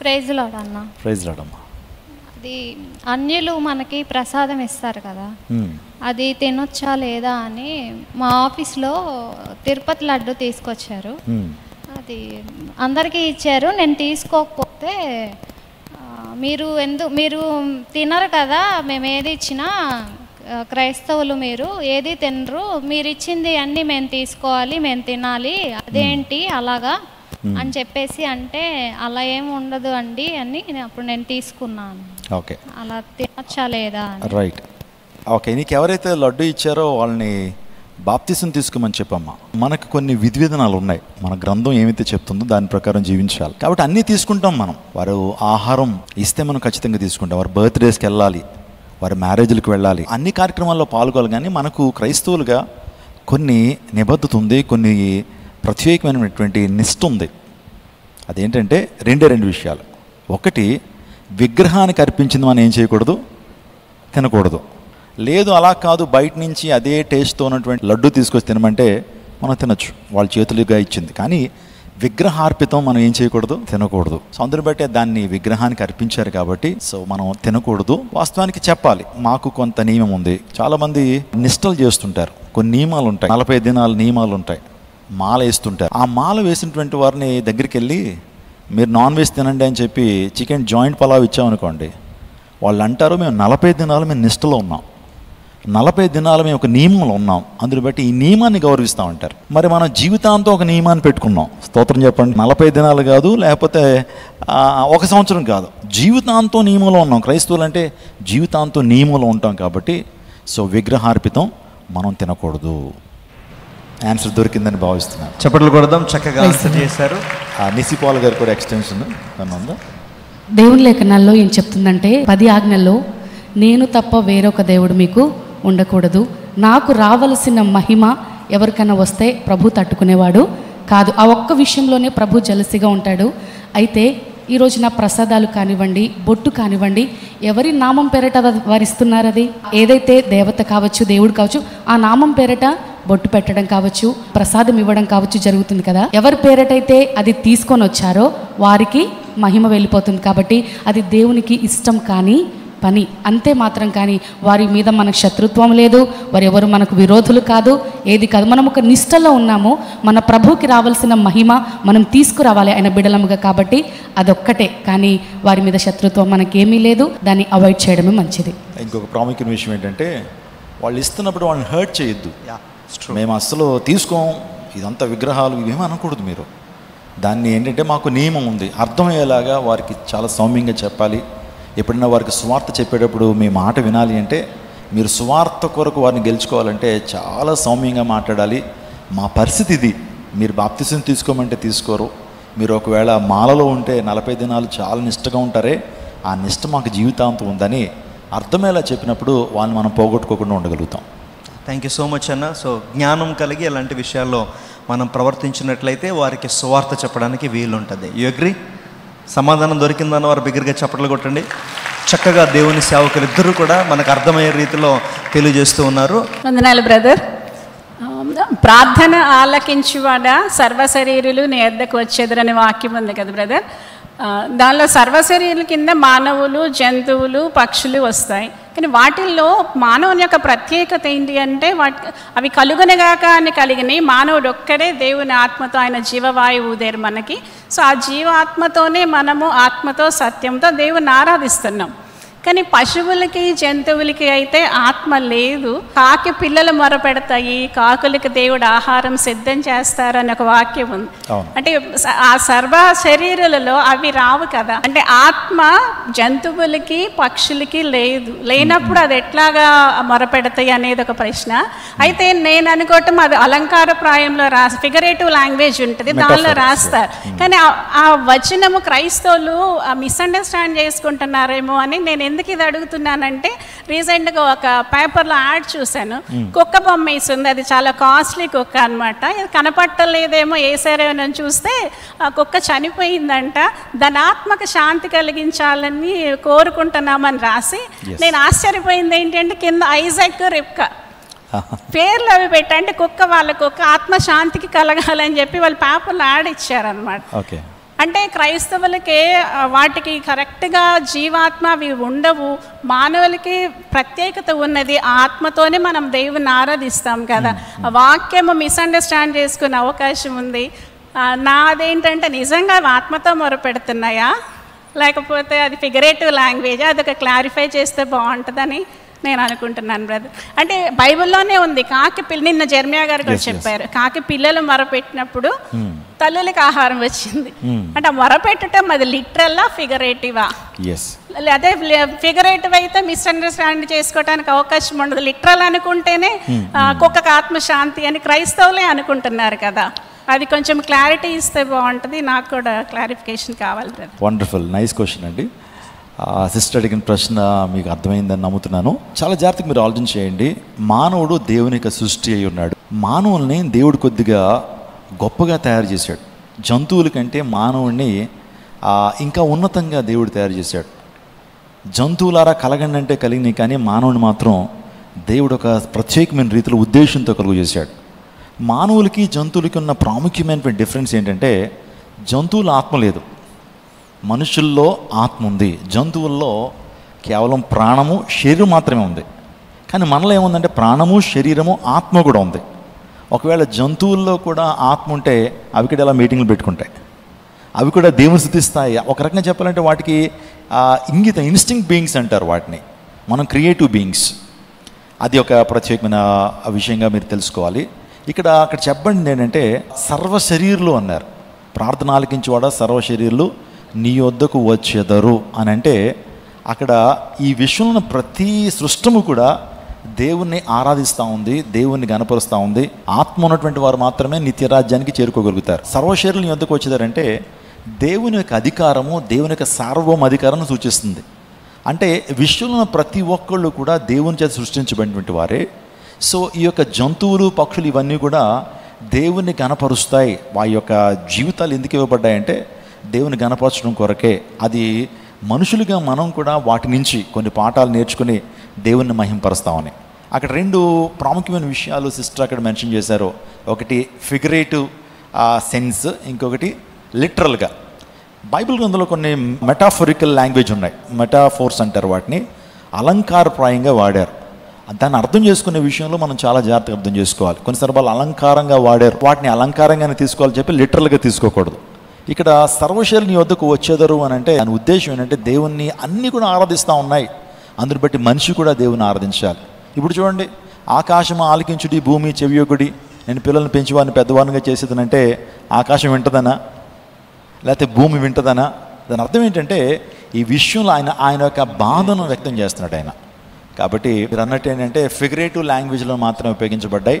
Praise lord అన్న. Praise lord అమ్మా. అది అన్యులు మనకి ప్రసాదం ఇస్తారు కదా, అది తినొచ్చా లేదా అని మా ఆఫీస్లో తిరుపతి లడ్డు తీసుకొచ్చారు. అది అందరికీ ఇచ్చారు. నేను తీసుకోకపోతే మీరు తినరు కదా, మేము ఏది ఇచ్చినా క్రైస్తవులు మీరు ఏది తినరు, మీరు ఇచ్చింది అన్నీ మేము తీసుకోవాలి, మేము తినాలి, అదేంటి అలాగా అని చెప్పేసి అంటే అలా ఏమి ఉండదు అండి అని అప్పుడు నేను తీసుకున్నాను. ఓకే, అలా తినొచ్చా లేదా రైట్. ఓకే, నీకు ఎవరైతే లడ్డు ఇచ్చారో వాళ్ళని బాప్తిసం తీసుకోమని చెప్పమ్మా. మనకు కొన్ని విధి విధానాలు ఉన్నాయి, మన గ్రంథం ఏమైతే చెప్తుందో దాని ప్రకారం జీవించాలి. కాబట్టి అన్నీ తీసుకుంటాం మనం. వారు ఆహారం ఇస్తే మనం ఖచ్చితంగా తీసుకుంటాం. వారు బర్త్డేస్కి వెళ్ళాలి, వారి మ్యారేజ్లకు వెళ్ళాలి, అన్ని కార్యక్రమాల్లో పాల్గొనాలి. కానీ మనకు క్రైస్తవులుగా కొన్ని నిబద్ధత ఉంది, కొన్ని ప్రత్యేకమైనటువంటి నిష్ఠ ఉంది. అదేంటంటే రెండు విషయాలు. ఒకటి, విగ్రహానికి అర్పించింది మనం ఏం చేయకూడదు, తినకూడదు. లేదు అలా కాదు, బయట నుంచి అదే టేస్ట్తో ఉన్నటువంటి లడ్డు తీసుకొచ్చి తినమంటే మనం తినచ్చు, వాళ్ళ చేతులుగా ఇచ్చింది. కానీ విగ్రహార్పితం మనం ఏం చేయకూడదు, తినకూడదు. సో అందుని బట్టే దాన్ని విగ్రహానికి అర్పించారు కాబట్టి సో మనం తినకూడదు. వాస్తవానికి చెప్పాలి, మాకు కొంత నియమం ఉంది. చాలామంది నిష్టలు చేస్తుంటారు, కొన్ని నియమాలు ఉంటాయి, 40 దినాల నియమాలు ఉంటాయి, మాల వేస్తుంటారు. ఆ మాల వేసినటువంటి వారిని దగ్గరికి వెళ్ళి మీరు నాన్ వెజ్ తినండి అని చెప్పి చికెన్ జాయింట్ పలావ్ ఇచ్చామనుకోండి, వాళ్ళు అంటారు మేము 40 దినాలు మేము నిష్టలో ఉన్నాం, 40 దినాలు మేము ఒక నియమంలో ఉన్నాం, అందుని బట్టి ఈ నియమాన్ని గౌరవిస్తూ ఉంటారు. మరి మనం జీవితాంతం ఒక నియమాన్ని పెట్టుకున్నాం. స్తోత్రం చెప్పండి. 40 దినాలు కాదు, లేకపోతే 1 సంవత్సరం కాదు, జీవితాంతం నియమంలో ఉన్నాం. క్రైస్తవులు అంటే జీవితాంతం నియమంలో ఉంటాం కాబట్టి సో విగ్రహార్పితం మనం తినకూడదు. ఆన్సర్ దొరికిందని భావిస్తున్నాను. చప్పట్లు కొడదాం, చక్కగా ఆన్సర్ చేశారు. నిసిపాల్ గారు కూడా ఎక్స్టెన్షన్ ఉందా? దేవుని లేఖనాల్లో ఏం చెప్తుందంటే 10 ఆజ్ఞల్లో నేను తప్ప వేరొక దేవుడు మీకు ఉండకూడదు, నాకు రావలసిన మహిమ ఎవరికైనా వస్తే ప్రభు తట్టుకునేవాడు కాదు. ఆ ఒక్క విషయంలోనే ప్రభు జలసిగా ఉంటాడు. అయితే ఈరోజు నా ప్రసాదాలు కానివ్వండి, బొట్టు కానివ్వండి, ఎవరి నామం పేరట వారు ఇస్తున్నారు, అది ఏదైతే దేవత కావచ్చు, దేవుడు కావచ్చు, ఆ నామం పేరట బొట్టు పెట్టడం కావచ్చు, ప్రసాదం ఇవ్వడం కావచ్చు జరుగుతుంది కదా. ఎవరి పేరటైతే అది తీసుకొని వచ్చారో వారికి మహిమ వెళ్ళిపోతుంది. కాబట్టి అది దేవునికి ఇష్టం కానీ పని అంతే మాత్రం. కానీ వారి మీద మనకు శత్రుత్వం లేదు, వారు ఎవరు మనకు విరోధులు కాదు, ఏది కాదు. మనం ఒక నిష్టలో ఉన్నాము, మన ప్రభువుకి రావాల్సిన మహిమ మనం తీసుకురావాలి ఆయన బిడలముగా. కాబట్టి అదొక్కటే, కానీ వారి మీద శత్రుత్వం మనకేమీ లేదు, దాన్ని అవాయిడ్ చేయడమే మంచిది. ఇంకొక ప్రాముఖ్యమైన విషయం ఏంటంటే వాళ్ళు ఇస్తున్నప్పుడు వాళ్ళని హర్ట్ చేయొద్దు. మేము అస్సలు తీసుకోం, ఇదంతా విగ్రహాలు ఇవేమీ అనకూడదు. మీరు దాన్ని ఏంటంటే మాకు నియమం ఉంది, అర్థమయ్యేలాగా వారికి చాలా సౌమ్యంగా చెప్పాలి. ఎప్పుడైనా వారికి సువార్త చెప్పేటప్పుడు మీ మాట వినాలి అంటే, మీరు సువార్త కొరకు వారిని గెలుచుకోవాలంటే చాలా సౌమ్యంగా మాట్లాడాలి. మా పరిస్థితి ఇది, మీరు బాప్తిసం తీసుకోమంటే తీసుకోరు, మీరు ఒకవేళ మాలలో ఉంటే 40 దినాలు చాలా నిష్టగా ఉంటారే, ఆ నిష్ట మాకు జీవితాంతం ఉందని అర్థమయ్యేలా చెప్పినప్పుడు వాళ్ళని మనం పోగొట్టుకోకుండా ఉండగలుగుతాం. థ్యాంక్ యూ సో మచ్ అన్న. సో జ్ఞానం కలిగి అలాంటి విషయాల్లో మనం ప్రవర్తించినట్లయితే వారికి సువార్త చెప్పడానికి వీలుంటుంది. You agree? సమాధానం దొరికిందన్న వారు బిగ్గరగా చప్పట్లు కొట్టండి. చక్కగా దేవుని సేవకులు ఇద్దరు కూడా మనకు అర్థమయ్యే రీతిలో తెలియజేస్తూ ఉన్నారు. వందనాలు బ్రదర్. ప్రార్థన ఆలకించువాడ సర్వశరీరులు నీ యొద్దకు వచ్చేదరనే వాక్యం ఉంది కదా బ్రదర్. దానిలో సర్వశరీరుల కింద మానవులు, జంతువులు, పక్షులు వస్తాయి. కానీ వాటిల్లో మానవుని యొక్క ప్రత్యేకత ఏంటి అంటే అవి కలుగునగాక అని కలిగినాయి. మానవుడు ఒక్కడే దేవుని ఆత్మతో ఆయన జీవవాయువు ఊదేరు మనకి. సో ఆ జీవాత్మతోనే మనము ఆత్మతో సత్యంతో దేవుని ఆరాధిస్తున్నాం. కానీ పశువులకి, జంతువులకి అయితే ఆత్మ లేదు. కాకి పిల్లలు మొరపెడతాయి, కాకులకి దేవుడు ఆహారం సిద్ధం చేస్తారని ఒక వాక్యం ఉంది. అంటే ఆ సర్వ శరీరాలలో అవి రావు కదా. అంటే ఆత్మ జంతువులకి, పక్షులకి లేదు. లేనప్పుడు అది ఎట్లాగా మొరపెడతాయి అనేది ఒక ప్రశ్న. అయితే నేను అనుకోవటం అది అలంకార ప్రాయంలో ఫిగరేటివ్ లాంగ్వేజ్ ఉంటుంది, దానిలో రాస్తారు. కానీ ఆ వచనము క్రైస్తవులు మిస్అండర్స్టాండ్ చేసుకుంటున్నారేమో అని నేను ఎందుకు ఇది అడుగుతున్నానంటే, రీసెంట్గా ఒక పేపర్లో యాడ్ చూశాను. కుక్క బొమ్మ వేసింది, అది చాలా కాస్ట్లీ కుక్క అనమాట. ఇది కనపట్టలేదేమో వేసారేమో చూస్తే ఆ కుక్క చనిపోయిందంట. దాని ఆత్మకు శాంతి కలిగించాలని కోరుకుంటున్నామని రాసి, నేను ఆశ్చర్యపోయింది ఏంటంటే కింద ఐజాక్, రిబ్కా పేర్లు అవి పెట్టంటే కుక్క వాళ్ళ కుక్క ఆత్మ శాంతికి కలగాలని చెప్పి వాళ్ళు పేపర్లో యాడ్ ఇచ్చారనమాట. అంటే క్రైస్తవులకే వాటికి కరెక్ట్గా జీవాత్మ అవి ఉండవు. మానవులకి ప్రత్యేకత ఉన్నది, ఆత్మతోనే మనం దేవుని ఆరాధిస్తాం కదా. వాక్యము మిస్అండర్స్టాండ్ చేసుకునే అవకాశం ఉంది. నాదేంటంటే నిజంగా ఆత్మతో మొరపెడుతున్నాయా లేకపోతే అది ఫిగరేటివ్ లాంగ్వేజ్, అదొక క్లారిఫై చేస్తే బాగుంటుందని నేను అనుకుంటున్నాను బ్రదర్. అంటే బైబిల్లోనే ఉంది, నిన్న జెర్మియా గారు కూడా చెప్పారు, కాకి పిల్లలు మొరపెట్టినప్పుడు తల్లులకి ఆహారం వచ్చింది. అంటే ఆ మొరపెట్టడం అది లిటరల్లా ఫిగరేటివా? అదే ఫిగరేటివ్ అయితే మిస్అండర్స్టాండ్ చేసుకోవడానికి అవకాశం ఉండదు. లిటరల్ అనుకుంటేనే కుక్కకు ఆత్మశాంతి అని క్రైస్తవులే అనుకుంటున్నారు కదా. అది కొంచెం క్లారిటీ ఇస్తే బాగుంటుంది. నాకు కూడా క్లారిఫికేషన్ కావాలి బ్రదర్. వండర్ఫుల్, నైస్ క్వశ్చన్ అండి. సిస్టర్ అడిగిన ప్రశ్న మీకు అర్థమైందని నమ్ముతున్నాను. చాలా జాగ్రత్తగా మీరు ఆలోచన చేయండి. మానవుడు దేవుని యొక్క సృష్టి అయి ఉన్నాడు. మానవుల్ని దేవుడు కొద్దిగా గొప్పగా తయారు చేశాడు. జంతువుల కంటే మానవుడిని ఇంకా ఉన్నతంగా దేవుడు తయారు చేశాడు. జంతువులారా కలగండి అంటే కలిగినాయి, కానీ మానవుని మాత్రం దేవుడు ఒక ప్రత్యేకమైన రీతిలో ఉద్దేశంతో కలుగు చేశాడు. మానవులకి జంతువులకి ఉన్న ప్రాముఖ్యమైన డిఫరెన్స్ ఏంటంటే, జంతువుల ఆత్మ లేదు, మనుషుల్లో ఆత్మ ఉంది. జంతువుల్లో కేవలం ప్రాణము శరీరం మాత్రమే ఉంది. కానీ మనలో ఏముందంటే ప్రాణము శరీరము ఆత్మ కూడా ఉంది. ఒకవేళ జంతువుల్లో కూడా ఆత్మ ఉంటే అవి కూడా ఇలా మీటింగ్లు పెట్టుకుంటాయి, అవి కూడా దేవుని స్తుతిస్తాయి. ఒక రకంగా చెప్పాలంటే వాటికి ఇన్స్టింక్ట్ బీయింగ్స్ అంటారు వాటిని. మనం క్రియేటివ్ బీయింగ్స్. అది ఒక ప్రత్యేకమైన విషయంగా మీరు తెలుసుకోవాలి. అక్కడ చెప్పండి ఏంటంటే సర్వ శరీరులు అన్నారు. ప్రార్థన ఆలకించేవాడ సర్వ శరీరులు నీ వద్దకు వచ్చెదరు అని అంటే, అక్కడ ఈ విశ్వంలో ప్రతి సృష్టము కూడా దేవుణ్ణి ఆరాధిస్తూ ఉంది, దేవుణ్ణి గణపరుస్తూ ఉంది. ఆత్మ ఉన్నటువంటి వారు మాత్రమే నిత్యరాజ్యానికి చేరుకోగలుగుతారు. సర్వశరీరులు నీ వద్దకు వచ్చేదారంటే దేవుని యొక్క అధికారము, దేవుని యొక్క సార్వభౌమ అధికారాన్ని సూచిస్తుంది. అంటే విశ్వంలో ప్రతి ఒక్కళ్ళు కూడా దేవుని చేత సృష్టించబడినటువంటి వారే. సో ఈ యొక్క జంతువులు, పక్షులు ఇవన్నీ కూడా దేవుణ్ణి గణపరుస్తాయి. వారి యొక్క జీవితాలు ఎందుకు ఇవ్వబడ్డాయంటే దేవుని గణపరచడం కొరకే. అది మనుషులుగా మనం కూడా వాటి నుంచి కొన్ని పాఠాలు నేర్చుకుని దేవుణ్ణి మహింపరుస్తామని. అక్కడ రెండు ప్రాముఖ్యమైన విషయాలు సిస్టర్ అక్కడ మెన్షన్ చేశారు. ఒకటి ఫిగరేటివ్ సెన్స్, ఇంకొకటి లిటరల్గా. బైబిల్ గ్రంథంలో కొన్ని మెటాఫోరికల్ లాంగ్వేజ్ ఉన్నాయి, మెటాఫోర్స్ అంటారు వాటిని. అలంకారప్రాయంగా వాడారు. దాన్ని అర్థం చేసుకునే విషయంలో మనం చాలా జాగ్రత్తగా అర్థం చేసుకోవాలి. కొన్ని సందర్భాలు అలంకారంగా వాడారు, వాటిని అలంకారంగానే తీసుకోవాలని చెప్పి లిటరల్గా తీసుకోకూడదు. ఇక్కడ సర్వశరీరులు నీ వద్దకు వచ్చేదరు అని అంటే దాని ఉద్దేశం ఏంటంటే దేవుణ్ణి అన్నీ కూడా ఆరాధిస్తూ ఉన్నాయి, అందుని బట్టి మనిషి కూడా దేవుని ఆరాధించాలి. ఇప్పుడు చూడండి, ఆకాశం ఆలకించుడి, భూమి చెవియొకుడి, నేను పిల్లల్ని పెంచేవాడిని పెద్దవాడిగా చేసేదనంటే ఆకాశం వింటదనా లేకపోతే భూమి వింటదనా? దాని అర్థం ఏంటంటే ఈ విషయంలో ఆయన యొక్క బాధను వ్యక్తం చేస్తున్నాడు ఆయన. కాబట్టి మీరు అన్నట్టు ఏంటంటే ఫిగరేటివ్ లాంగ్వేజ్లో మాత్రమే ఉపయోగించబడ్డాయి.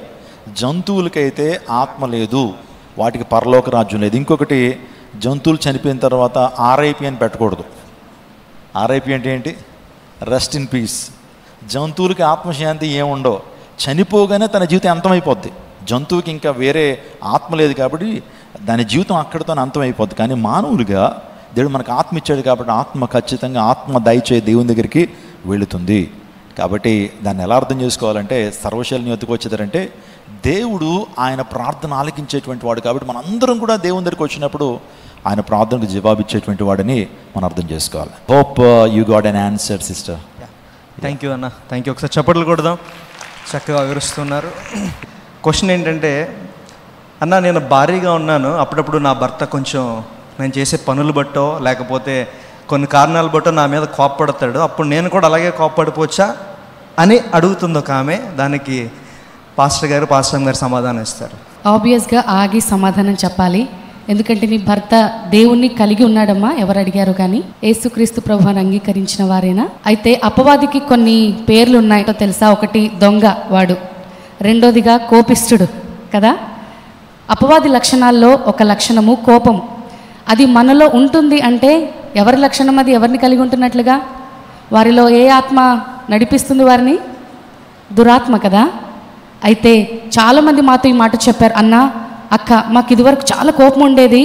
జంతువులకైతే ఆత్మ లేదు, వాటికి పరలోక రాజ్యం లేదు. ఇంకొకటి, జంతువులు చనిపోయిన తర్వాత ఆర్ఐపి అని పెట్టకూడదు. ఆర్ఐపి అంటే ఏంటి? Rest in peace. జంతువులకి ఆత్మశాంతి ఏముండో, చనిపోగానే తన జీవితం అంతమైపోద్ది. జంతువుకి ఇంకా వేరే ఆత్మ లేదు కాబట్టి దాని జీవితం అక్కడితో అంతమైపోద్ది. కానీ మానవులుగా దేవుడు మనకు ఆత్మ ఇచ్చాడు కాబట్టి ఆత్మ ఖచ్చితంగా ఆత్మ దయచే దేవుని దగ్గరికి వెళుతుంది. కాబట్టి దాన్ని ఎలా అర్థం చేసుకోవాలంటే సర్వశరీరుని వద్దకు వచ్చేదారంటే దేవుడు ఆయన ప్రార్థన ఆలకించేటువంటి వాడు కాబట్టి మనందరం కూడా దేవుని దగ్గరికి వచ్చినప్పుడు ఆయన ప్రార్థనకు జవాబిచ్చేటువంటి వాడని మనం అర్థం చేసుకోవాలి. Hope you got an answer sister. Thank you అన్న, థ్యాంక్ యూ. ఒకసారి చప్పట్లు కొడదాం, చక్కగా వివరిస్తున్నారు. క్వశ్చన్ ఏంటంటే, అన్న నేను భారీగా ఉన్నాను, అప్పుడప్పుడు నా భర్త కొంచెం నేను చేసే పనులు బట్టో లేకపోతే కొన్ని కారణాలు బట్టో నా మీద కోప్పడతాడు, అప్పుడు నేను కూడా అలాగే కోప్పడిపోవచ్చా అని అడుగుతుంది ఒక ఆమె. దానికి పాస్టర్ గారు సమాధానం ఇస్తారు. ఆబ్వియస్గా ఆగి సమాధానం చెప్పాలి. ఎందుకంటే నీ భర్త దేవుణ్ణి కలిగి ఉన్నాడమ్మా, ఎవరు అడిగారు కానీ యేసుక్రీస్తు ప్రభువుని అంగీకరించిన వారేనా? అయితే అపవాదికి కొన్ని పేర్లు ఉన్నాయో తెలుసా? ఒకటి దొంగ వాడు, రెండోదిగా కోపిష్ఠుడు కదా. అపవాది లక్షణాల్లో ఒక లక్షణము కోపము. అది మనలో ఉంటుంది అంటే ఎవరి లక్షణం అది? ఎవరిని కలిగి ఉంటున్నట్లుగా? వారిలో ఏ ఆత్మ నడిపిస్తుంది వారిని? దురాత్మ కదా. అయితే చాలామంది మాతో ఈ మాట చెప్పారు, అన్న అక్క మాకు ఇదివరకు చాలా కోపం ఉండేది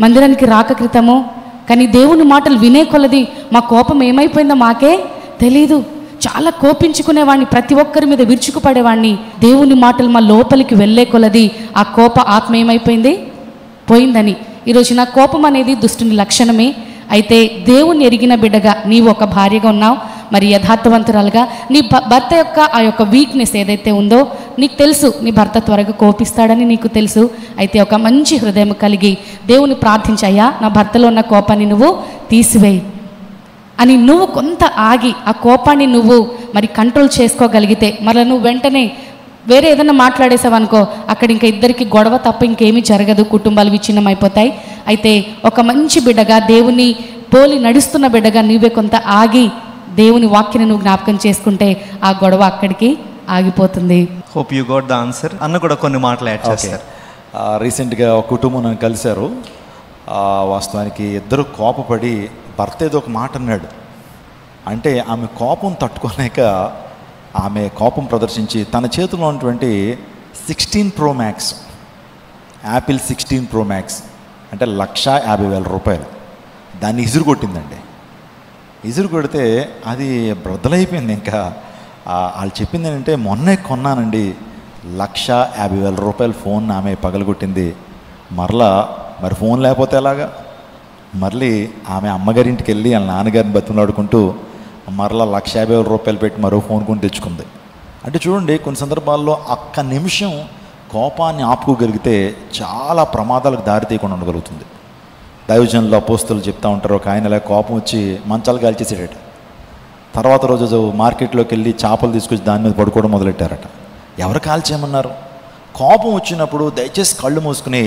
మందిరానికి రాక క్రితము, కానీ దేవుని మాటలు వినే కొలది మా కోపం ఏమైపోయిందో మాకే తెలీదు. చాలా కోపించుకునేవాడిని, ప్రతి ఒక్కరి మీద విరుచుకుపడేవాడిని. దేవుని మాటలు మా లోపలికి వెళ్ళే కొలది ఆ కోప ఆత్మ ఏమైపోయింది? పోయిందని. ఈరోజు నా కోపం అనేది దుష్టుని లక్షణమే. అయితే దేవుని ఎరిగిన బిడ్డగా నీవు ఒక భార్యగా ఉన్నావు, మరి యథార్థవంతురాలుగా నీ భర్త యొక్క ఆ యొక్క వీక్నెస్ ఏదైతే ఉందో నీకు తెలుసు, నీ భర్త త్వరగా కోపిస్తాడని నీకు తెలుసు. అయితే ఒక మంచి హృదయం కలిగి దేవుని ప్రార్థించయ్యా, నా భర్తలో ఉన్న కోపాన్ని నువ్వు తీసివేయి అని నువ్వు కొంత ఆగి ఆ కోపాన్ని నువ్వు మరి కంట్రోల్ చేసుకోగలిగితే, మరలా నువ్వు వెంటనే వేరే ఏదైనా మాట్లాడేసావనుకో, అక్కడ ఇంకా ఇద్దరికి గొడవ తప్ప ఇంకేమీ జరగదు, కుటుంబాలు విచ్ఛిన్నమైపోతాయి. అయితే ఒక మంచి బిడ్డగా, దేవుని పోలి నడుస్తున్న బిడ్డగా నీవే కొంత ఆగి దేవుని వాక్యాన్ని నువ్వు జ్ఞాపకం చేసుకుంటే ఆ గొడవ అక్కడికి ఆగిపోతుంది. Hope you got the answer. అన్న కూడా కొన్ని మాటలు యాడ్ చేస్తారు. రీసెంట్గా ఒక కుటుంబం నన్ను కలిశారు. వాస్తవానికి ఇద్దరు కోపపడి భర్త ఏదో ఒక మాట అన్నాడు. అంటే ఆమె కోపం తట్టుకోలేక ఆమె కోపం ప్రదర్శించి తన చేతిలో ఉన్నటువంటి 16 Pro Max, Apple 16 Pro Max అంటే 1,50,000 దాన్ని ఇసురు కొట్టిందండి. ఇసురు కొడితే అది బ్రద్దలైపోయింది. ఇంకా వాళ్ళు చెప్పింది ఏంటంటే, మొన్నే కొన్నానండి, 1,50,000 ఫోన్ ఆమె పగలగొట్టింది. మరి ఫోన్ లేకపోతే ఎలాగా? మళ్ళీ ఆమె అమ్మగారింటికి వెళ్ళి వాళ్ళ నాన్నగారిని బతిమలాడుకుంటూ మరలా 1,50,000 పెట్టి మరో ఫోన్ కొని తెచ్చుకుంది. అంటే చూడండి, కొన్ని సందర్భాల్లో ఒక్క నిమిషం కోపాన్ని ఆపుకోగలిగితే చాలా ప్రమాదాలకు దారితీయకుండా ఉండగలుగుతుంది. దైవజనులు అపోస్తులు చెప్తా ఉంటారు, ఒక ఆయన ఇలా కోపం వచ్చి మంచాలు కాల్చేసాడట. తర్వాత రోజు మార్కెట్లోకి వెళ్ళి చేపలు తీసుకొచ్చి దాని మీద పడుకోవడం మొదలెట్టారట. ఎవరు కాల్చేయమన్నారు? కోపం వచ్చినప్పుడు దయచేసి కళ్ళు మూసుకుని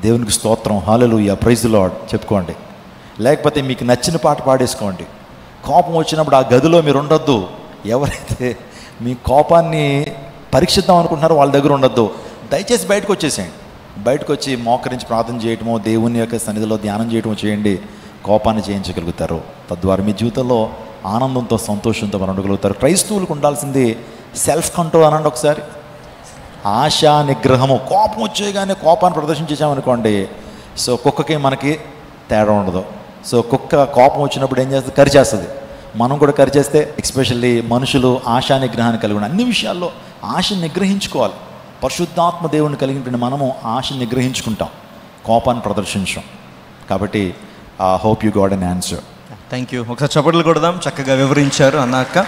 దేవునికి స్తోత్రం, హల్లెలూయా, ప్రైజ్ ది లార్డ్ చెప్పుకోండి. లేకపోతే మీకు నచ్చిన పాట పాడేసుకోండి. కోపం వచ్చినప్పుడు ఆ గదిలో మీరు ఉండొద్దు. ఎవరైతే మీ కోపాన్ని పరీక్షిద్దాం అనుకుంటున్నారో వాళ్ళ దగ్గర ఉండొద్దు. దయచేసి బయటకు వచ్చేసేయండి. బయటకు వచ్చి మోకరించి ప్రార్థన చేయటమో, దేవుని యొక్క సన్నిధిలో ధ్యానం చేయటమో చేయండి. కోపాన్ని జయించగలుగుతారు. తద్వారా మీ జీవితంలో ఆనందంతో, సంతోషంతో మనం ఉండగలుగుతారు. క్రైస్తవులకు ఉండాల్సింది సెల్ఫ్ కంట్రోల్ అనండి. ఒకసారి ఆశా నిగ్రహము. కోపం వచ్చేగానే కోపాన్ని ప్రదర్శించేసామనుకోండి, సో కుక్కకి మనకి తేడా ఉండదు. సో కుక్క కోపం వచ్చినప్పుడు ఏం చేస్తుంది? కరిచేస్తుంది. మనం కూడా కరిచేస్తే, ఎస్పెషల్లీ మనుషులు ఆశా నిగ్రహాన్ని కలిగి ఉన్న అన్ని విషయాల్లో ఆశను నిగ్రహించుకోవాలి. పరిశుద్ధాత్మ దేవుని కలిగిన మనము ఆశను నిగ్రహించుకుంటాం, కోపాన్ని ప్రదర్శించాం. కాబట్టి hope you got an answer. Thank you. ఒకసారి చప్పట్లు కొడదాం. చక్కగా వివరించారు అన్నాక.